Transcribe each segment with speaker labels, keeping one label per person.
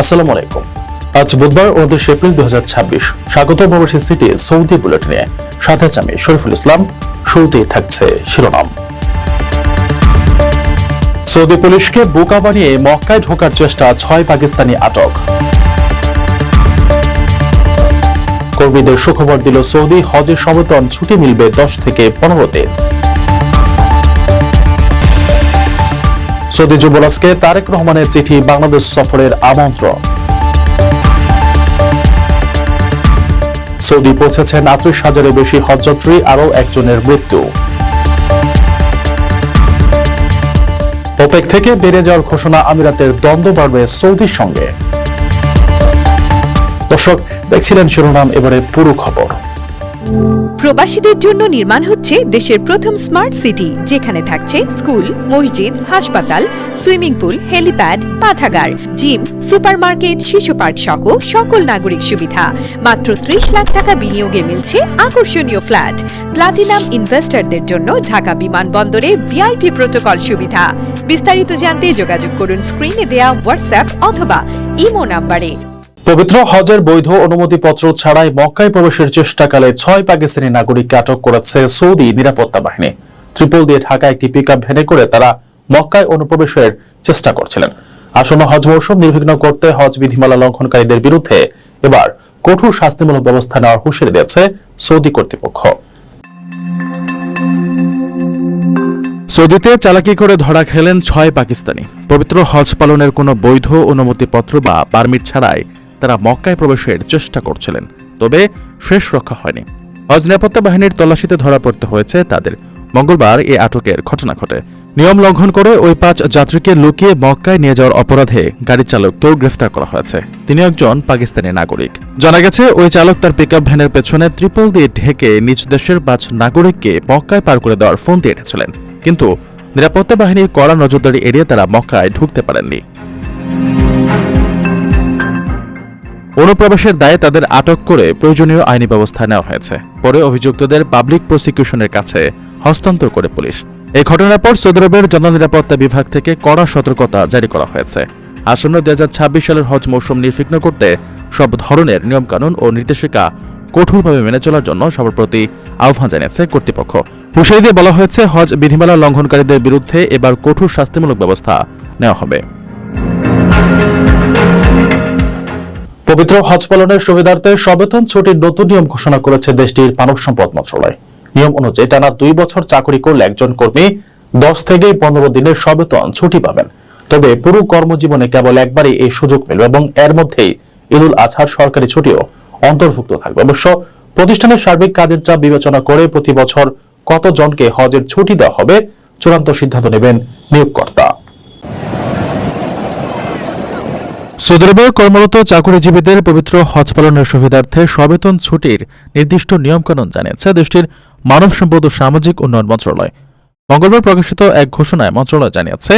Speaker 1: আসসালামু আলাইকুম। আজ বুধবার 29 এপ্রিল 2026। স্বাগত প্রবাসী সিটি সৌদি বুলেটিনে। সাথে আছে আমি শরীফুল ইসলাম। শুরুতেই থাকছে শিরোনাম। সৌদি পুলিশকে বোকা বানিয়ে মক্কায় ঢোকার চেষ্টা, 6 পাকিস্তানি আটক। কর্মীদের সুখবর দিল সৌদি, হজের সবেতন ছুটি মিলবে 10 থেকে 15 দিন। সৌদি যুবরাজকে তারেক রহমানের চিঠি, বাংলাদেশ সফরের আমন্ত্রণ। সৌদি পৌঁছেছেন 38,000-এর বেশি হজযাত্রী, আরও একজনের মৃত্যু। ওপেক থেকে বেড়ে যাওয়ার ঘোষণা, আমিরাতের দ্বন্দ্ব বাড়বে সৌদির সঙ্গে। দর্শক দেখছিলেন শিরোনাম, এবারে পুরো খবর।
Speaker 2: প্রবাসীদের জন্য নির্মাণ হচ্ছে দেশের প্রথম স্মার্ট সিটি, যেখানে থাকছে স্কুল, মসজিদ, হাসপাতাল, সুইমিং পুল, হেলিপ্যাড, পাঠাগার, জিম, সুপারমার্কেট, শিশু পার্ক সহ সকল নাগরিক সুবিধা। মাত্র 30 লাখ টাকা বিনিয়োগে মিলছে আকর্ষণীয় ফ্ল্যাট। প্লাটিনাম ইনভেস্টরদের জন্য ঢাকা বিমানবন্দরে ভিআইপি প্রোটোকল সুবিধা। বিস্তারিত জানতে যোগাযোগ করুন স্ক্রিনে দেয়া হোয়াটসঅ্যাপ অথবা ইমো নাম্বারে।
Speaker 1: পবিত্র হজের বৈধ অনুমতিপত্র ছাড়াই মক্কায় প্রবেশের চেষ্টাকালে 6 পাকিস্তানি নাগরিককে আটক করেছে সৌদি নিরাপত্তা বাহিনী। ত্রিপল দিয়ে ঢাকা একটি পিকআপ ভ্যানে করে তারা মক্কায় অনুপ্রবেশের চেষ্টা করছিলেন। আসন্ন হজ মৌসুম নির্বিঘ্ন করতে হজ বিধিমালা লঙ্ঘনকারীদের বিরুদ্ধে এবার কঠোর শাস্তিমূলক ব্যবস্থা নেওয়ার হুঁশিয়ারি দিয়েছে সৌদি কর্তৃপক্ষ। সৌদিতে চালাকি করে ধরা খেলেন 6 পাকিস্তানি। পবিত্র হজ পালনের কোনো বৈধ অনুমতিপত্র বা পারমিট ছাড়াই তারা মক্কায় প্রবেশের চেষ্টা করছিলেন, তবে শেষ রক্ষা হয়নি। হজ নিরাপত্তা বাহিনীর তল্লাশিতে ধরা পড়তে হয়েছে তাদের। মঙ্গলবার এই আটকের ঘটনা ঘটে। নিয়ম লঙ্ঘন করে ওই 5 যাত্রীকে লুকিয়ে মক্কায় নিয়ে যাওয়ার অপরাধে গাড়ি চালককেও গ্রেফতার করা হয়েছে। তিনি একজন পাকিস্তানি নাগরিক। জানা গেছে ওই চালক তার পিকআপ ভ্যানের পেছনে ত্রিপল দিয়ে ঢেকে নিজ দেশের 5 নাগরিককে মক্কায় পার করে দেওয়ার ফোন দিয়ে রেখেছিলেন, কিন্তু নিরাপত্তা বাহিনীর কড়া নজরদারি এড়িয়ে তারা মক্কায় ঢুকতে পারেননি। অনুপ্রবেশের দায়ে তাদের আটক করে প্রয়োজনীয় আইনি ব্যবস্থা নেওয়া হয়েছে। পরে অভিযুক্তদের পাবলিক প্রসিকিউশনের কাছে হস্তান্তর করে পুলিশ। এই ঘটনার পর সৌদি আরবের জননিরাপত্তা বিভাগ থেকে কড়া সতর্কতা জারি করা হয়েছে। আসন্ন 2026 সালের হজ মৌসুম নির্বিঘ্ন করতে সব ধরনের নিয়মকানুন ও নির্দেশিকা কঠোরভাবে মেনে চলার জন্য সবার প্রতি আহ্বান জানিয়েছে কর্তৃপক্ষ। হুঁশিয়ারি দিয়ে বলা হয়েছে, হজ বিধিমালা লঙ্ঘনকারীদের বিরুদ্ধে এবার কঠোর শাস্তিমূলক ব্যবস্থা নেওয়া হবে। পবিত্র হজ পালনের সুবিধার্থে সবেতন ছুটির নতুন নিয়ম ঘোষণা করেছে দেশটির মানব সম্পদ মন্ত্রণালয়। নিয়ম অনুযায়ী টানা 2 বছর চাকরি করলে একজন কর্মী 10 থেকে 15 দিনের সবেতন ছুটি পাবেন। তবে পুরো কর্মজীবনে কেবল একবারই এই সুযোগ মিলবে এবং এর মধ্যেই ঈদুল আজহার সরকারি ছুটিও অন্তর্ভুক্ত থাকবে। অবশ্য প্রতিষ্ঠানের সার্বিক কাজের চাপ বিবেচনা করে প্রতি বছর কতজনকে হজের ছুটি দেওয়া হবে চূড়ান্ত সিদ্ধান্ত নেবেন নিয়োগকর্তা। সৌদি আরবে কর্মরত চাকরিজীবীদের পবিত্র হজ পালনের সুবিধার্থে সবেতন ছুটির নির্দিষ্ট নিয়মকানুন জানিয়েছে দেশটির মানব সম্পদ ও সামাজিক উন্নয়ন মন্ত্রণালয়। মঙ্গলবার প্রকাশিত এক ঘোষণায় মন্ত্রণালয় জানিয়েছে,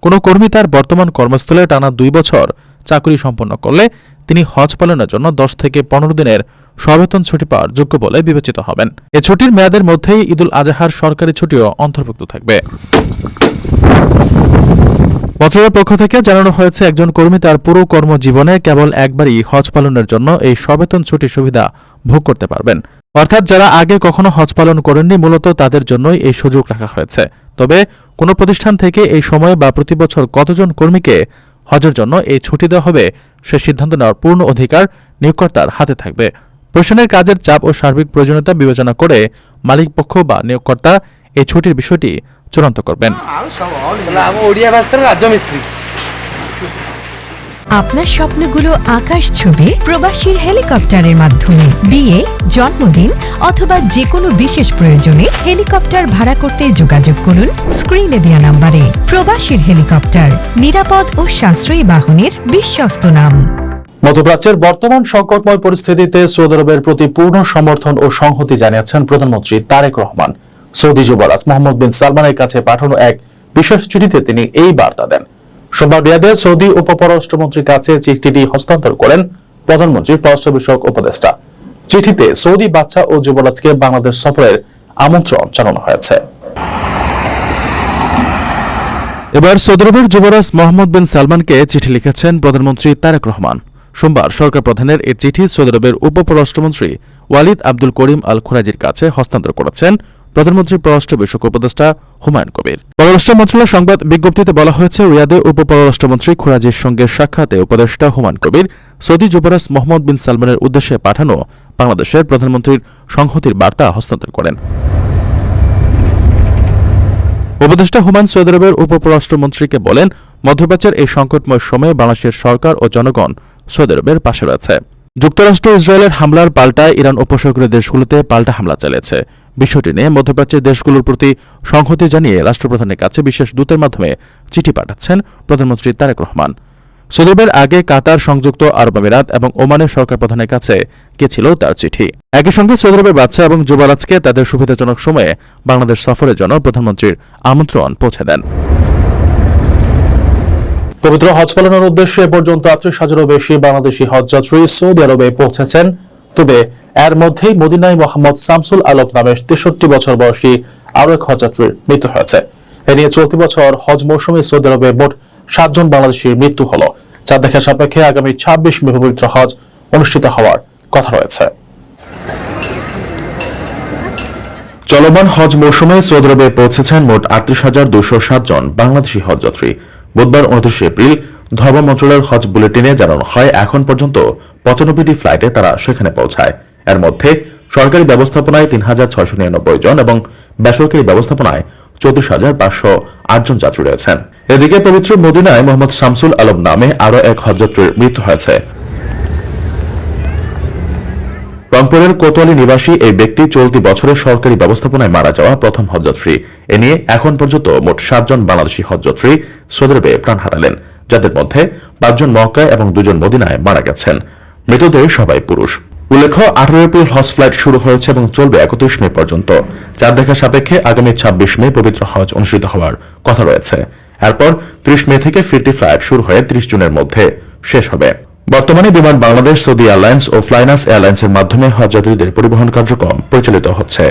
Speaker 1: কোনো কর্মী তার বর্তমান কর্মস্থলে টানা 2 বছর চাকরি সম্পন্ন করলে তিনি হজ পালনের জন্য 10 থেকে 15 দিনের সবেতন ছুটি পাওয়ার যোগ্য বলে বিবেচিত হবেন। এ ছুটির মেয়াদের মধ্যেই ঈদুল আজহার সরকারি ছুটিও অন্তর্ভুক্ত থাকবে। মন্ত্রণালয়ের পক্ষ থেকে জানানো হয়েছে, একজন কর্মী তার পুরো কর্মজীবনে কেবল একবারই হজ পালনের জন্য এই সবেতন ছুটির সুবিধা ভোগ করতে পারবেন। অর্থাৎ যারা আগে কখনো হজ পালন করেননি, মূলত তাদের জন্যই এই সুযোগ রাখা হয়েছে। তবে কোনো প্রতিষ্ঠান থেকে এই সময় বা প্রতি বছর কতজন কর্মীকে হজের জন্য এই ছুটি দেওয়া হবে সে সিদ্ধান্ত নেওয়ার পূর্ণ অধিকার নিয়োগকর্তার হাতে থাকবে। প্রতিষ্ঠানের কাজের চাপ ও সার্বিক প্রয়োজনীয়তা বিবেচনা করে মালিকপক্ষ বা নিয়োগকর্তা এই ছুটির বিষয়টি চূড়ান্ত করবেন।
Speaker 2: আপনার স্বপ্নগুলো আকাশ ছুবে প্রবাসীর হেলিকপ্টারের মাধ্যমে। বিয়ে, জন্মদিন অথবা যে কোনো বিশেষ প্রয়োজনে হেলিকপ্টার ভাড়া করতে যোগাযোগ করুন স্ক্রিনে দেওয়া নাম্বারে। প্রবাসীর হেলিকপ্টার, নিরাপদ ও সাশ্রয়ী বাহনের বিশ্বস্ত নাম।
Speaker 1: মধ্যপ্রাচ্যের বর্তমান সংকটময় পরিস্থিতিতে সৌদি আরবের প্রতি পূর্ণ সমর্থন ও সংহতি জানিয়েছেন প্রধানমন্ত্রী তারেক রহমান। সৌদি যুবরাজ মোহাম্মদ বিন সালমানের কাছে পাঠানো এক বিশেষ চিঠিতে তিনি এই বার্তা দেন। সোমবার রিয়াদে সৌদি উপপররাষ্ট্রমন্ত্রীর কাছে চিঠিটি হস্তান্তর করেন প্রধানমন্ত্রীর পররাষ্ট্র বিষয়ক উপদেষ্টা। চিঠিতে সৌদি বাদশা ও যুবরাজকে বাংলাদেশ সফরের আমন্ত্রণ জানানো হয়েছে। এবার সৌদি আরবের যুবরাজ মোহাম্মদ বিন সালমানকে চিঠি লিখেছেন প্রধানমন্ত্রী তারেক রহমান। সোমবার সরকার প্রধানের এই চিঠি সৌদি আরবের উপপররাষ্ট্রমন্ত্রী ওয়ালিদ আব্দুল করিম আল খুরাজির কাছে হস্তান্তর করেছেন প্রধানমন্ত্রীর পররাষ্ট্র বিষয়ক উপদেষ্টা হুমায়ুন কবির। পররাষ্ট্র মন্ত্রণালয়ের সংবাদ বিজ্ঞপ্তিতে বলা হয়েছে, রিয়াদে উপপররাষ্ট্রমন্ত্রী খুরাজির সঙ্গে সাক্ষাতে উপদেষ্টা হুমায়ুন কবির সৌদি যুবরাজ মোহাম্মদ বিন সালমানের উদ্দেশ্যে পাঠানো বাংলাদেশের প্রধানমন্ত্রীর সংহতির বার্তা হস্তান্তর করেন। উপদেষ্টা হুমায়ুন সৌদি আরবের উপপররাষ্ট্রমন্ত্রীকে বলেন, মধ্যপ্রাচ্যের এই সংকটময় সময়ে বাংলাদেশের সরকার ও জনগণ সৌদি আরবের পাশে রয়েছে। যুক্তরাষ্ট্র ইসরায়েলের হামলার পাল্টায় ইরান উপসাগরীয় দেশগুলোতে পাল্টা হামলা চালিয়েছে। বিষয়টি নিয়ে মধ্যপ্রাচ্যের দেশগুলোর প্রতি সংহতি জানিয়ে রাষ্ট্রপ্রধানের কাছে বিশেষ দূতের মাধ্যমে চিঠি পাঠাচ্ছেন প্রধানমন্ত্রী তারেক রহমান। সৌদি আরবের আগে কাতার, সংযুক্ত আরব আমিরাত এবং ওমানের সরকার প্রধানের কাছে গেছিল তার চিঠি। একই সঙ্গে সৌদি আরবের বাদশা এবং যুবরাজকে তাদের সুবিধাজনক সময়ে বাংলাদেশ সফরের জন্য প্রধানমন্ত্রীর আমন্ত্রণ পৌঁছে দেন।
Speaker 3: পবিত্র হজ পালনের উদ্দেশ্যে এ পর্যন্ত ৩৮,০০০-এরও বেশি বাংলাদেশি হজযাত্রী সৌদি আরবে পৌঁছেছেন। তবে এর মধ্যেই মদিনায় মোহাম্মদ শামসুল আলম নামে ৬৩ বছর বয়সী আরও এক হজযাত্রীর মৃত্যু হয়েছে। এ নিয়ে চলতি বছর হজ মৌসুমে সৌদি আরবে মোট ৭ জন বাংলাদেশির মৃত্যু হল। চাঁদ দেখা সাপেক্ষে আগামী ২৬ মে পবিত্র হজ অনুষ্ঠিত হওয়ার কথা রয়েছে।
Speaker 1: চলমান হজ মৌসুমে সৌদি আরবে পৌঁছেছেন মোট ৩৮,২০৭ জন বাংলাদেশি হজযাত্রী। বুধবার ২৯ এপ্রিল ধর্ম মন্ত্রণালয়ের হজ বুলেটিনে জানানো হয়, এখন পর্যন্ত ৯৫টি ফ্লাইটে তারা সেখানে পৌঁছায়। এর মধ্যে সরকারি ব্যবস্থাপনায় ৩,৬৯৯ জন এবং বেসরকারি ব্যবস্থাপনায় ৩৪,৫০৮ জন যাত্রী রয়েছেন। এদিকে পবিত্র মদিনায় মোহাম্মদ শামসুল আলম নামে আরও এক হজযাত্রীর মৃত্যু হয়েছে। রংপুরের কোতোয়ালি নিবাসী এই ব্যক্তি চলতি বছরের সরকারি ব্যবস্থাপনায় মারা যাওয়া প্রথম হজযাত্রী। এ নিয়ে এখন পর্যন্ত মোট ৭ জন বাংলাদেশি হজযাত্রী সৌদি আরবে প্রাণ হারালেন, যাদের মধ্যে ৫ জন মক্কায় এবং ২ জন মদিনায় মারা গেছেন। মৃতদের সবাই পুরুষ। উল্লেখ্য, ১৮ এপ্রিল হজ ফ্লাইট শুরু হয়েছে এবং চলবে ৩১ মে পর্যন্ত। চাঁদ দেখা সাপেক্ষে আগামী ২৬ মে পবিত্র হজ অনুষ্ঠিত হওয়ার কথা রয়েছে। এরপর ৩০ মে থেকে ফিরতি ফ্লাইট শুরু হয়ে ৩০ জুনের মধ্যে শেষ হবে। বর্তমানে বিমান বাংলাদেশ, সৌদি এয়ারলাইন্স ও ফ্লাইনাস এয়ারলাইন্সের মাধ্যমে হজযাত্রীদের পরিবহন কার্যক্রম পরিচালিত হচ্ছে।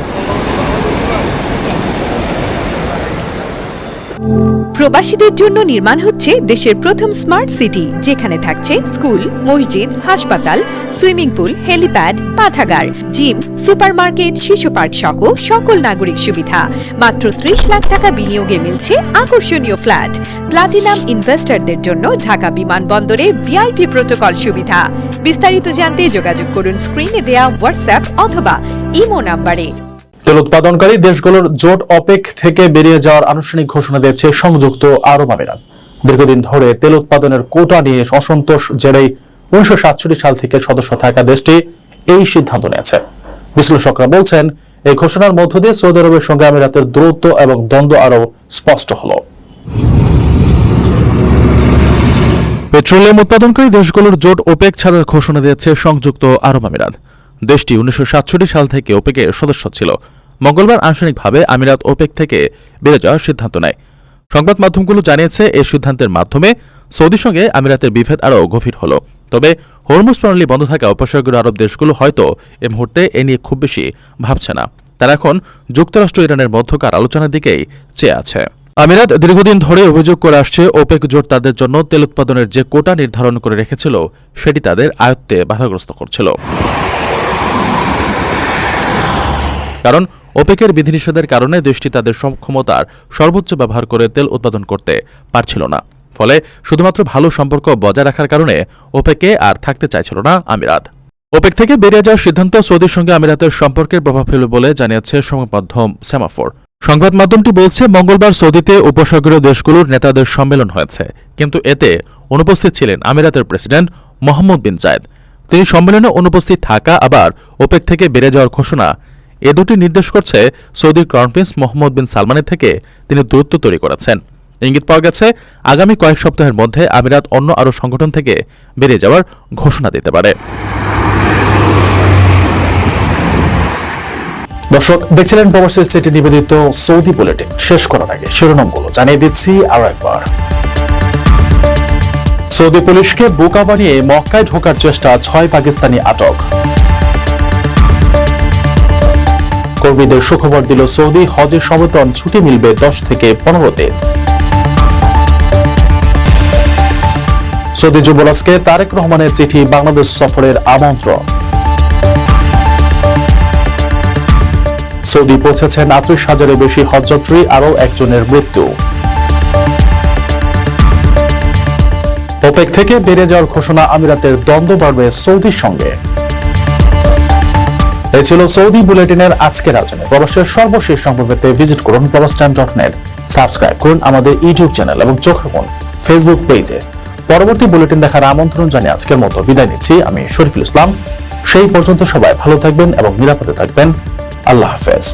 Speaker 2: প্রবাসীদের জন্য নির্মাণ হচ্ছে দেশের প্রথম স্মার্ট সিটি, যেখানে থাকছে স্কুল, মসজিদ, হাসপাতাল, সুইমিং পুল, হেলিপ্যাড, পাঠাগার, জিম, সুপারমার্কেট, শিশু পার্ক সহ সকল নাগরিক সুবিধা। মাত্র ৩০ লাখ টাকা বিনিয়োগে মিলছে আকর্ষণীয় ফ্ল্যাট। প্লাটিনাম ইনভেস্টরদের জন্য ঢাকা বিমানবন্দরে ভিআইপি প্রোটোকল সুবিধা। বিস্তারিত জানতে যোগাযোগ করুন স্ক্রিনে দেয়া হোয়াটসঅ্যাপ অথবা ইমো নাম্বারে।
Speaker 3: তেল উৎপাদনকারী দেশগুলোর জোট অপেক থেকে বেরিয়ে যাওয়ার আনুষ্ঠানিক ঘোষণা দিয়েছে সংযুক্ত আরব আমিরাত। দীর্ঘদিন ধরে তেল উৎপাদনের কোটা নিয়ে অসন্তোষ জেরেই ১৯৬৭ সাল থেকে সদস্য থাকা দেশটি এই সিদ্ধান্ত নিয়েছে। বিশ্লেষকরা বলছেন, এই ঘোষণার মধ্য দিয়ে সৌদি আরবের সঙ্গে আমিরাতের দূরত্ব এবং দ্বন্দ্ব আরও স্পষ্ট হল।
Speaker 1: পেট্রোলিয়াম উৎপাদনকারী দেশগুলোর জোট ওপেক ছাড়ার ঘোষণা দিয়েছে সংযুক্ত আরব আমিরাত। দেশটি ১৯৬৭ সাল থেকে ওপেকের সদস্য ছিল। মঙ্গলবার আনুষ্ঠানিকভাবে আমিরাত ওপেক থেকে বেরিয়ে যাওয়ার সিদ্ধান্ত নেয়। সংবাদ মাধ্যমগুলো জানিয়েছে, এই সিদ্ধান্তের মাধ্যমে সৌদির সঙ্গে আমিরাতের বিভেদ আরও গভীর হল। তবে হরমুজ প্রণালী বন্ধ থাকা উপসাগরীয় আরব দেশগুলো হয়তো এ মুহূর্তে এ নিয়ে খুব বেশি ভাবছে না। তারা এখন যুক্তরাষ্ট্র ইরানের মধ্যকার আলোচনার দিকেই চেয়ে আছে। আমিরাত দীর্ঘদিন ধরে অভিযোগ করে আসছে, ওপেক জোট তাদের জন্য তেল উৎপাদনের যে কোটা নির্ধারণ করে রেখেছিল সেটি তাদের আয়ত্তে বাধাগ্রস্ত করছিল। কারণ ওপেকের বিধিনিষেধের কারণে দেশটি তাদের ক্ষমতার সর্বোচ্চ ব্যবহার করে তেল উৎপাদন করতে পারছিল না। ফলে শুধুমাত্র ভালো সম্পর্ক বজায় রাখার কারণে ওপেকে আর থাকতে চাইছিল না আমিরাত। ওপেক থেকে বেরিয়ে যাওয়ার সিদ্ধান্ত সৌদির সঙ্গে আমিরাতের সম্পর্কের প্রভাব ফেলবে বলে জানিয়েছে সংবাদ মাধ্যম সেমাফোর। সংবাদ মাধ্যমটি বলছে, মঙ্গলবার সৌদিতে উপসাগরীয় দেশগুলোর নেতাদের সম্মেলন হয়েছে, কিন্তু এতে অনুপস্থিত ছিলেন আমিরাতের প্রেসিডেন্ট মোহাম্মদ বিন জায়েদ। তিনি সম্মেলনে অনুপস্থিত থাকা আবার ওপেক থেকে বেরিয়ে যাওয়ার ঘোষণা, এ দুটি নির্দেশ করছে সৌদির ক্রাউন প্রিন্স মোহাম্মদ বিন সালমানের থেকে তিনি দূরত্ব তৈরি করেছেন। ইঙ্গিত পাওয়া গেছে, আগামী কয়েক সপ্তাহের মধ্যে আমিরাত অন্য আরও সংগঠন থেকে বেরিয়ে যাওয়ার ঘোষণা দিতে পারে।
Speaker 3: দর্শক দেখছিলেন প্রবাসী সিটি নিবেদিত সৌদি বুলেটিন। শেষ করার আগে শিরোনামগুলো জানিয়ে দিচ্ছি আরো একবার। সৌদি পুলিশকে বোকা বানিয়ে মক্কায় ঢোকার চেষ্টা, ৬ পাকিস্তানি আটক। কর্মীদের সুখবর দিল সৌদি, হজের সমবেতন ছুটি মিলবে ১০ থেকে ১৫ দিন। সৌদি যুবরাজকে তারেক রহমানের চিঠি বাংলাদেশ সফরের আমন্ত্রণ। সৌদি পৌঁছেছেন ৩৮,০০০-এর বেশি হজযাত্রী, আরও একজনের মৃত্যু। ওপেক থেকে বেড়ে যাওয়ার ঘোষণা, আমিরাতের দ্বন্দ্ব বাড়বে সৌদির সঙ্গে। এই ছিল সৌদি বুলেটিনের আজকের আলোচনা। প্রবাসের সর্বশেষ সংবাদ পেতে ভিজিট করুন প্রবাসটাইম.net, সাবস্ক্রাইব করুন আমাদের ইউটিউব চ্যানেল এবং চোখ রাখুন ফেসবুক পেজে। পরবর্তী বুলেটিন দেখার আমন্ত্রণ জানিয়ে আজকের মতো বিদায় নিচ্ছি আমি শরীফুল ইসলাম। সেই পর্যন্ত সবাই ভালো থাকবেন এবং নিরাপদে থাকবেন। আল্লাহ হাফেজ।